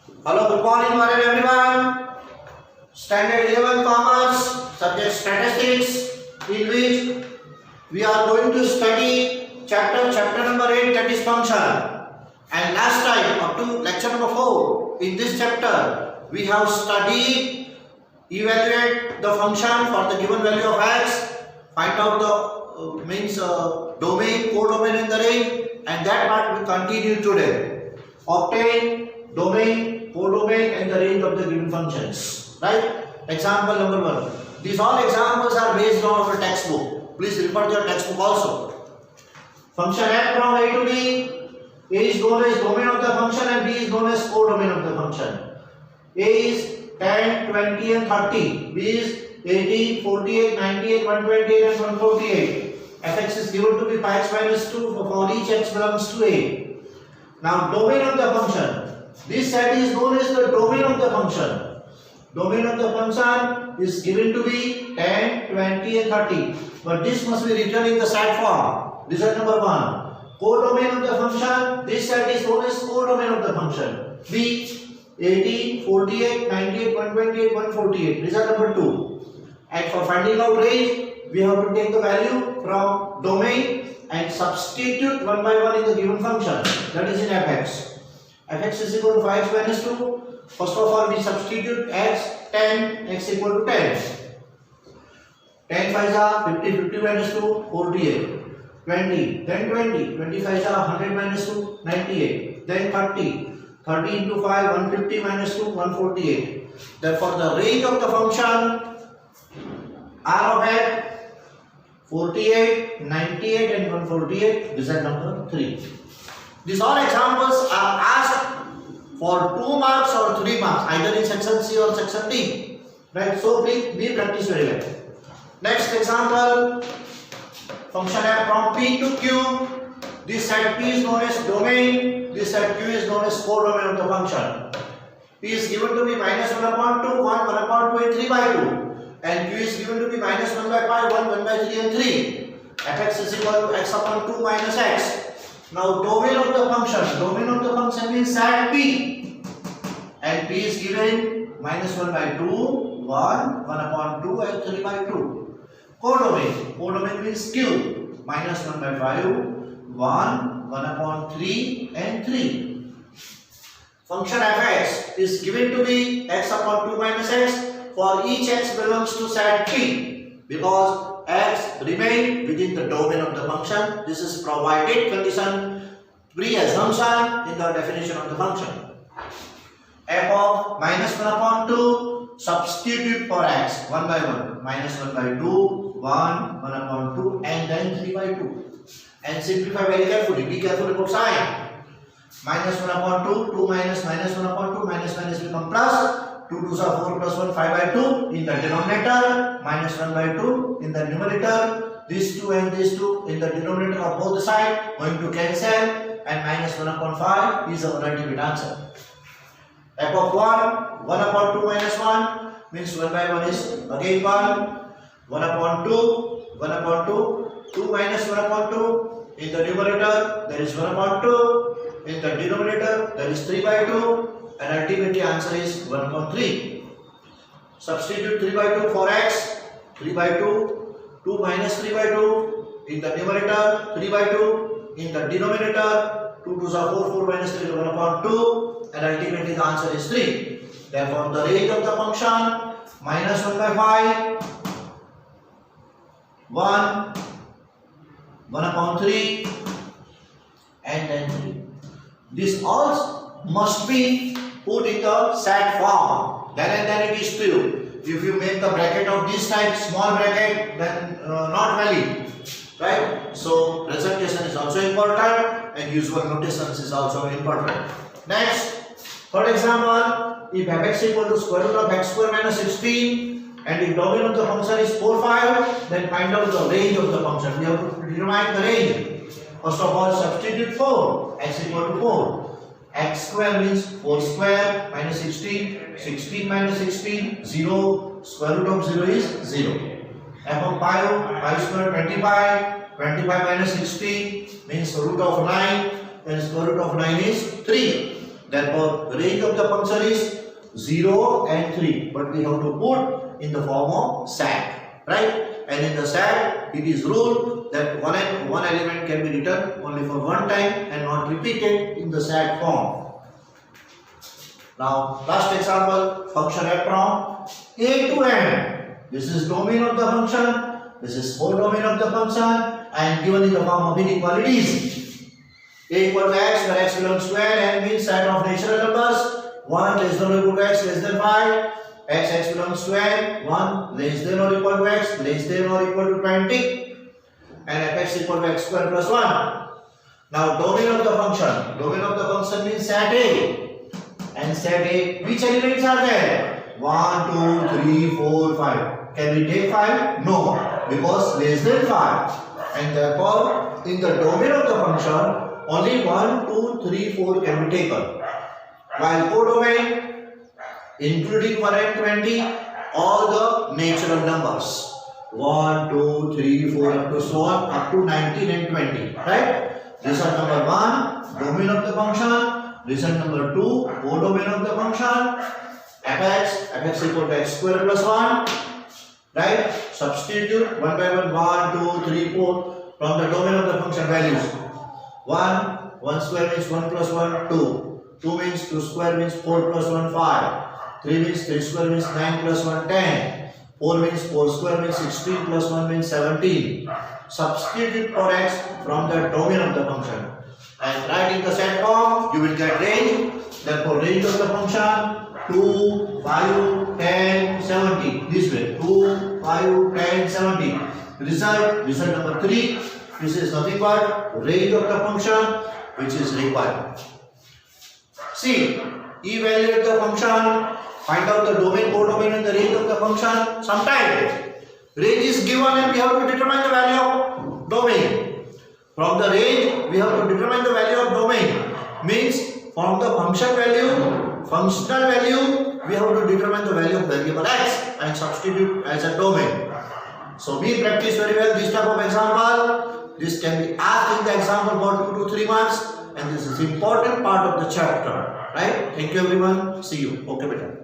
Hello, good morning, one and everyone. Standard 11 Commerce, subject Statistics, in which we are going to study chapter number 8, that is function. And last time, up to lecture number 4, in this chapter, we have studied, evaluate the function for the given value of x, find out the domain, codomain in the range, and that part we continue today. Obtain domain, codomain, and the range of the given functions. Right? Example number 1. These all examples are based on our textbook. Please refer to your textbook also. Function f from a to b. A is known as domain of the function and b is known as codomain of the function. A is 10, 20 and 30. B is 80, 48, 98, 128 and 148. Fx is given to be 5x minus 2 for each x belongs to A. Now domain of the function. This set is known as the domain of the function. Domain of the function is given to be 10, 20 and 30. But this must be written in the set form. Result number 1. Codomain of the function. This set is known as codomain of the function. B. 80, 48, 98, 128, 148. Result number 2. And for finding out range, we have to take the value from domain and substitute one by one in the given function. That is in fx. Fx is equal to 5x minus 2. First of all, we substitute x 10, x equal to 10. 10 5s are 50, 50 minus 2, 48. 20, then 20, 25s are 100 minus 2, 98. Then 30, 30 into 5, 150 minus 2, 148. Therefore, the range of the function R of x 48, 98 and 148. Result number 3. These all examples are asked for 2 marks or 3 marks, either in section C or section D. Right? So be practice very well. Next example, function f from P to Q. This set P is known as domain. This set Q is known as codomain of the function. P is given to be minus 1 upon 2, 1 upon 2 and 3 by 2. And Q is given to be minus 1 by 5, 1 by 3 and 3. Fx is equal to x upon 2 minus x. Now domain of the function. Domain of the function means set P. And P is given minus 1 by 2, 1 upon 2 and 3 by 2. Codomain. Codomain means Q. Minus 1 by 5, 1 upon 3 and 3. Function fx is given to be x upon 2 minus x for each x belongs to set P. Because x remain within the domain of the function. This is provided condition pre-assumption in the definition of the function. F of minus 1 upon 2, substitute for x 1 by 1, minus 1 by 2, 1 upon 2 and then 3 by 2. And simplify very carefully, be careful about sign. Minus 1 upon 2, 2 minus 1 upon 2, minus become plus. 2 2s are 4 plus 1, 5 by 2 in the denominator, minus 1 by 2 in the numerator. These 2 and these 2 in the denominator of both the sides going to cancel, and minus 1 upon 5 is our ultimate answer. F of 1, 1 upon 2 minus 1 means 1 by 1 is again 1. 1 upon 2, 1 upon 2, 2 minus 1 upon 2 in the numerator there is 1 upon 2, in the denominator there is 3 by 2. And ultimately answer is 1 upon 3. Substitute 3 by 2 for x, 3 by 2, 2 minus 3 by 2, in the numerator 3 by 2, in the denominator 2 2s are 4, 4 minus 3 is 1 upon 2, and ultimately the answer is 3. Therefore the range of the function minus 1 by 5, 1 upon 3 and then 3. This all must be put in the set form, then it is true. If you make the bracket of this type, small bracket, then not valid, right? So presentation is also important and usual notations is also important. Next, third example, if fx equal to square root of x square minus 16 and if domain of the function is 4, 5, then find out the range of the function. We have to determine the range. First of all, substitute 4, x equal to 4. X square means 4 square minus 16, 16 minus 16, 0, square root of 0 is 0. F of 5 square 25, 25 minus 16 means root of 9, and square root of 9 is 3. Therefore, range of the function is 0 and 3. But we have to put in the form of SAT. Right? And in the SAT, it is ruled that one element can be written only for one time and not repeated in the SAT form. Now, last example, function f from a to n. This is domain of the function. This is codomain of the function and given in the form of inequalities. A equal to x, where x belongs to n means set of natural numbers. 1 less than or equal to x less than 5. X belongs to n. 1 less than or equal to x less than or equal to 20. And fx equal to x square plus 1. Now, domain of the function. Domain of the function means set A. And set A, which elements are there? 1, 2, 3, 4, 5. Can we take 5? No, because less than 5. And therefore, in the domain of the function, only 1, 2, 3, 4 can be taken. While codomain, including 1 and 20, all the natural numbers. 1, 2, 3, 4 up to so on, up to 19 and 20. Right? Result number 1, domain of the function. Result number 2, codomain of the function. fx equal to x square plus 1. Right? Substitute 1 by 1, 2, 3, 4 from the domain of the function values. 1 square means 1 plus 1, 2. 2 means 2 square means 4 plus 1, 5. 3 means 3 square means 9 plus 1, 10. 4 means 4 square means 16 plus 1 means 17. Substitute for x from the domain of the function. And write in the set form, you will get range. Therefore, range of the function 2, 5, 10, 70. This way 2, 5, 10, 70. Result number 3. This is nothing but range of the function which is required. See, evaluate the function, find out the domain, codomain and the range of the function. Sometimes range is given and we have to determine the value of domain. From the range, we have to determine the value of domain. Means from the function value, functional value, we have to determine the value of variable x and substitute as a domain. So we practice very well this type of example. This can be asked in the example for 2 to 3 months, and this is important part of the chapter. Right? Thank you everyone. See you. Okay, beta.